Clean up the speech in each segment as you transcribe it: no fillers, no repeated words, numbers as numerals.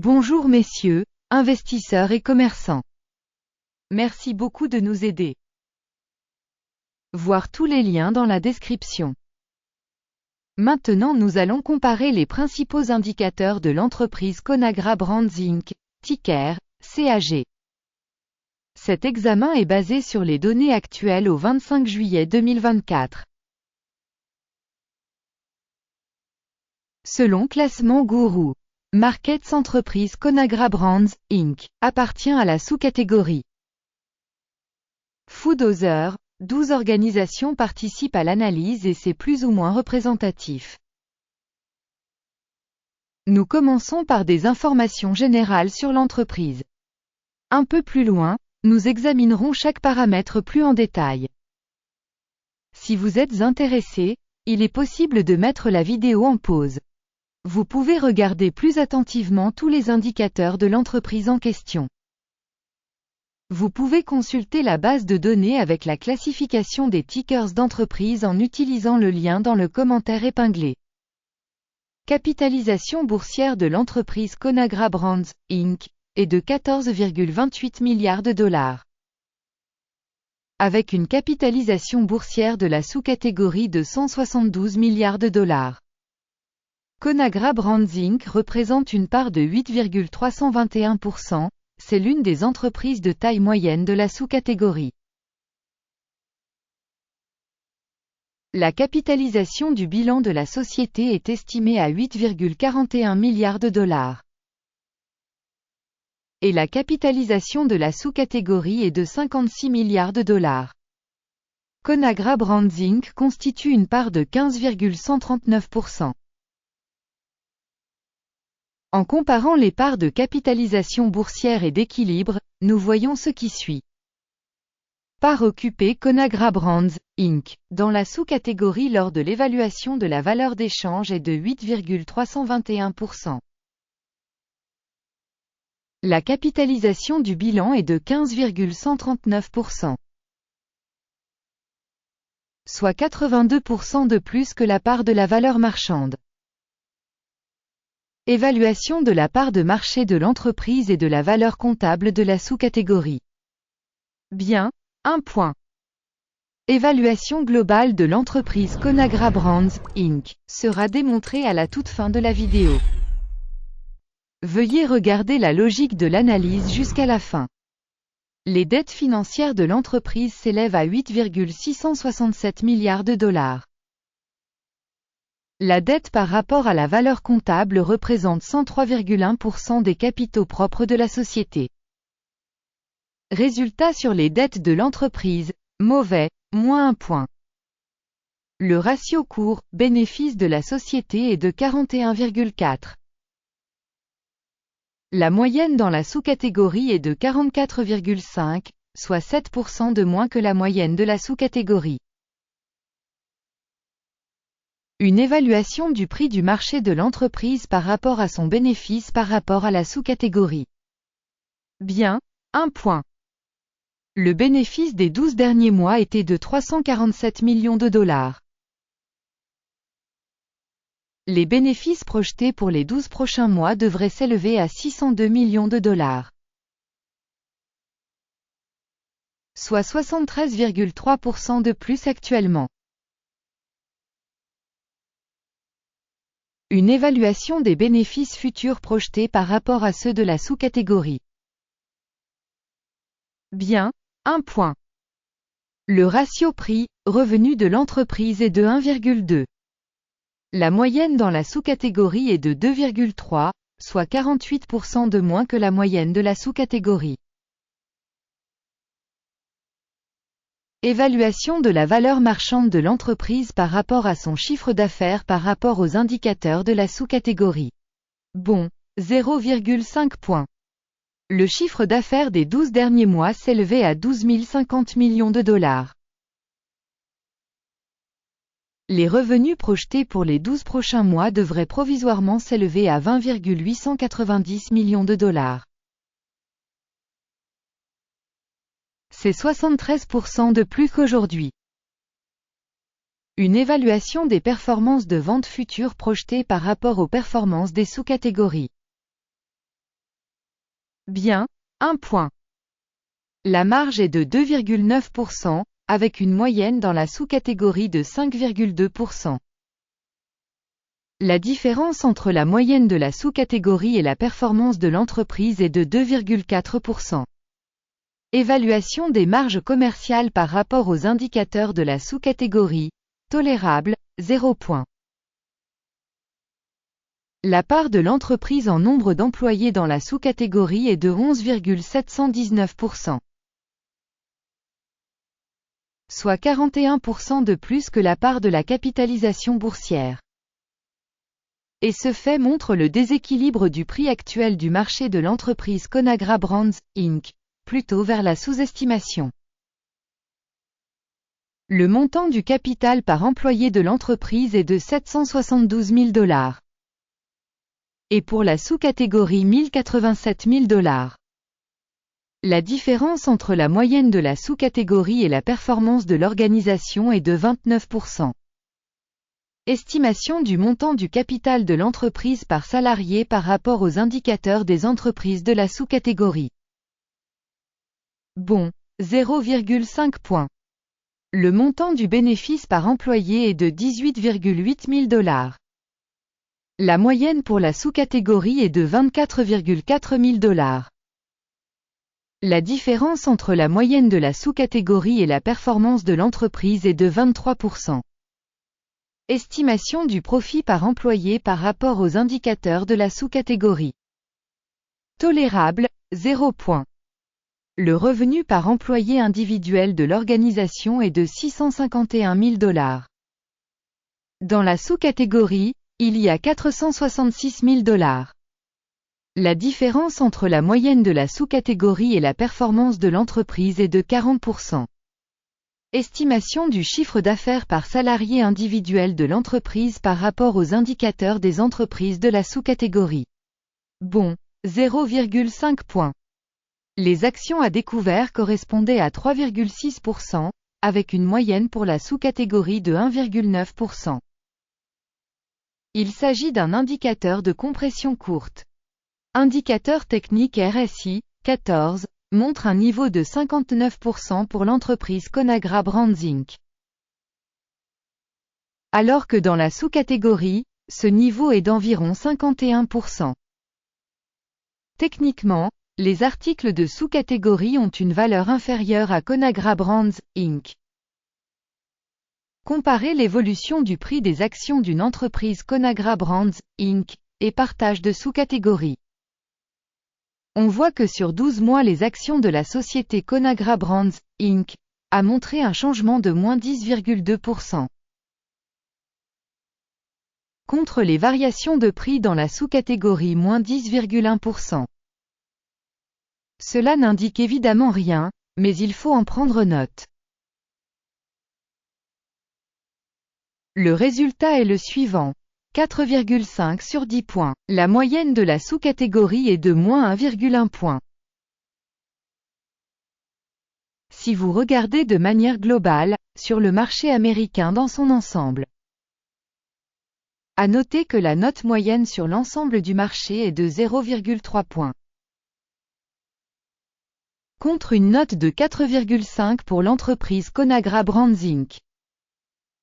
Bonjour messieurs, investisseurs et commerçants. Merci beaucoup de nous aider. Voir tous les liens dans la description. Maintenant nous allons comparer les principaux indicateurs de l'entreprise Conagra Brands Inc., ticker, CAG. Cet examen est basé sur les données actuelles au 25 juillet 2024. Selon Classement Gourou, Markets Entreprise Conagra Brands, Inc., appartient à la sous-catégorie Food Other. 12 organisations participent à l'analyse et c'est plus ou moins représentatif. Nous commençons par des informations générales sur l'entreprise. Un peu plus loin, nous examinerons chaque paramètre plus en détail. Si vous êtes intéressé, il est possible de mettre la vidéo en pause. Vous pouvez regarder plus attentivement tous les indicateurs de l'entreprise en question. Vous pouvez consulter la base de données avec la classification des tickers d'entreprise en utilisant le lien dans le commentaire épinglé. Capitalisation boursière de l'entreprise Conagra Brands, Inc., est de 14,28 milliards de dollars. Avec une capitalisation boursière de la sous-catégorie de 172 milliards de dollars. Conagra Brands Inc. représente une part de 8,321%, c'est l'une des entreprises de taille moyenne de la sous-catégorie. La capitalisation du bilan de la société est estimée à 8,41 milliards de dollars. Et la capitalisation de la sous-catégorie est de 56 milliards de dollars. Conagra Brands Inc. constitue une part de 15,139%. En comparant les parts de capitalisation boursière et d'équilibre, nous voyons ce qui suit. Part occupée Conagra Brands, Inc., dans la sous-catégorie lors de l'évaluation de la valeur d'échange est de 8,321%. La capitalisation du bilan est de 15,139%. Soit 82% de plus que la part de la valeur marchande. Évaluation de la part de marché de l'entreprise et de la valeur comptable de la sous-catégorie. Bien, 1 point. Évaluation globale de l'entreprise Conagra Brands, Inc., sera démontrée à la toute fin de la vidéo. Veuillez regarder la logique de l'analyse jusqu'à la fin. Les dettes financières de l'entreprise s'élèvent à 8,667 milliards de dollars. La dette par rapport à la valeur comptable représente 103,1% des capitaux propres de la société. Résultat sur les dettes de l'entreprise, mauvais, moins 1 point. Le ratio cours-bénéfice de la société est de 41,4. La moyenne dans la sous-catégorie est de 44,5, soit 7% de moins que la moyenne de la sous-catégorie. Une évaluation du prix du marché de l'entreprise par rapport à son bénéfice par rapport à la sous-catégorie. Bien, 1 point. Le bénéfice des 12 derniers mois était de 347 millions de dollars. Les bénéfices projetés pour les 12 prochains mois devraient s'élever à 602 millions de dollars. Soit 73,3% de plus actuellement. Une évaluation des bénéfices futurs projetés par rapport à ceux de la sous-catégorie. Bien, 1 point. Le ratio prix-revenu de l'entreprise est de 1,2. La moyenne dans la sous-catégorie est de 2,3, soit 48% de moins que la moyenne de la sous-catégorie. Évaluation de la valeur marchande de l'entreprise par rapport à son chiffre d'affaires par rapport aux indicateurs de la sous-catégorie. Bon, 0,5 points. Le chiffre d'affaires des 12 derniers mois s'élevait à 12 050 millions de dollars. Les revenus projetés pour les 12 prochains mois devraient provisoirement s'élever à 20,890 millions de dollars. C'est 73% de plus qu'aujourd'hui. Une évaluation des performances de vente futures projetées par rapport aux performances des sous-catégories. Bien, 1 point. La marge est de 2,9%, avec une moyenne dans la sous-catégorie de 5,2%. La différence entre la moyenne de la sous-catégorie et la performance de l'entreprise est de 2,4%. Évaluation des marges commerciales par rapport aux indicateurs de la sous-catégorie, tolérable, 0 point. La part de l'entreprise en nombre d'employés dans la sous-catégorie est de 11,719%. Soit 41% de plus que la part de la capitalisation boursière. Et ce fait montre le déséquilibre du prix actuel du marché de l'entreprise Conagra Brands, Inc., plutôt vers la sous-estimation. Le montant du capital par employé de l'entreprise est de 772 000 $. Et pour la sous-catégorie 1087 000 $. La différence entre la moyenne de la sous-catégorie et la performance de l'organisation est de 29%. Estimation du montant du capital de l'entreprise par salarié par rapport aux indicateurs des entreprises de la sous-catégorie. Bon, 0,5 points. Le montant du bénéfice par employé est de 18,8 000 $. La moyenne pour la sous-catégorie est de 24,4 000 $. La différence entre la moyenne de la sous-catégorie et la performance de l'entreprise est de 23%. Estimation du profit par employé par rapport aux indicateurs de la sous-catégorie. Tolérable, 0 point. Le revenu par employé individuel de l'organisation est de 651 000 $. Dans la sous-catégorie, il y a 466 000 $. La différence entre la moyenne de la sous-catégorie et la performance de l'entreprise est de 40%. Estimation du chiffre d'affaires par salarié individuel de l'entreprise par rapport aux indicateurs des entreprises de la sous-catégorie. Bon, 0,5 points. Les actions à découvert correspondaient à 3,6%, avec une moyenne pour la sous-catégorie de 1,9%. Il s'agit d'un indicateur de compression courte. Indicateur technique RSI, 14, montre un niveau de 59% pour l'entreprise Conagra Brands Inc. Alors que dans la sous-catégorie, ce niveau est d'environ 51%. Techniquement, les articles de sous-catégorie ont une valeur inférieure à Conagra Brands, Inc. Comparez l'évolution du prix des actions d'une entreprise Conagra Brands, Inc., et partage de sous-catégories. On voit que sur 12 mois les actions de la société Conagra Brands, Inc. a montré un changement de moins 10,2%. Contre les variations de prix dans la sous-catégorie moins 10,1%. Cela n'indique évidemment rien, mais il faut en prendre note. Le résultat est le suivant. 4,5 sur 10 points. La moyenne de la sous-catégorie est de moins 1,1 point. Si vous regardez de manière globale, sur le marché américain dans son ensemble. À noter que la note moyenne sur l'ensemble du marché est de 0,3 points. Contre une note de 4,5 pour l'entreprise Conagra Brands Inc.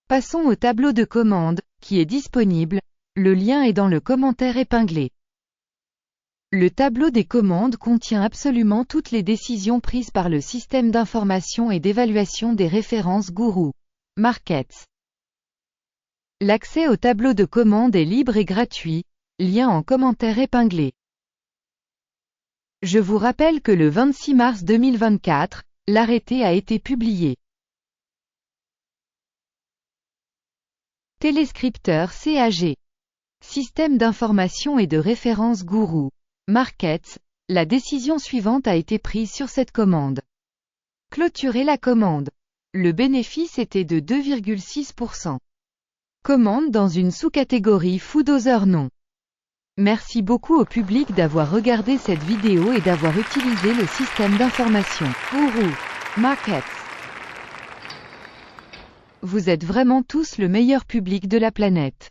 Passons au tableau de commande, qui est disponible, le lien est dans le commentaire épinglé. Le tableau des commandes contient absolument toutes les décisions prises par le système d'information et d'évaluation des références Guru Markets. L'accès au tableau de commande est libre et gratuit, lien en commentaire épinglé. Je vous rappelle que le 26 mars 2024, l'arrêté a été publié. Téléscripteur CAG. Système d'information et de référence Guru Markets, la décision suivante a été prise sur cette commande. Clôturer la commande. Le bénéfice était de 2,6%. Commande dans une sous-catégorie Food Other non. Merci beaucoup au public d'avoir regardé cette vidéo et d'avoir utilisé le système d'information Guru Markets. Vous êtes vraiment tous le meilleur public de la planète.